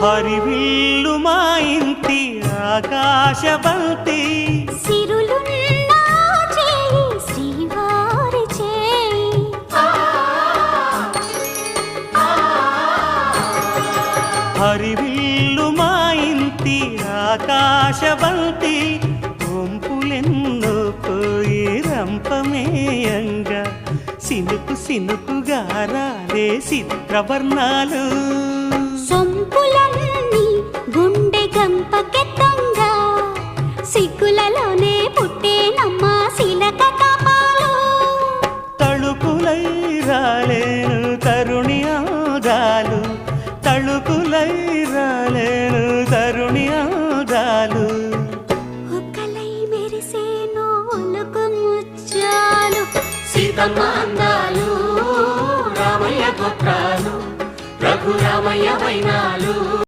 హరివిల్లు మా ఇంటి ఆకాశబంతి సిరులున్న చేయి శ్రీవారి చేయి హరివిల్లు మా ఇంటి ఆకాశబంతి వంపులెన్నో పోయి రంపమేయంగా సినుకు సినుకుగా రాలే చిత్రవర్ణాలు సొంపులన్నీ గుండె గంపకెత్తంగా సిగ్గులలోనే పుట్టేనమ్మా శిలక కాపాలు తళుకులై రాలేను తరుణి ఆదాలు తళుకులై రాలేను తరుణి ఆదాలు ఒక్కలై మెరిసేను ఒలుకు ముచ్చాలు సీతమ్మ అందాలు రామయ్య గోత్రాలు రఘురామయ్య వైనాలు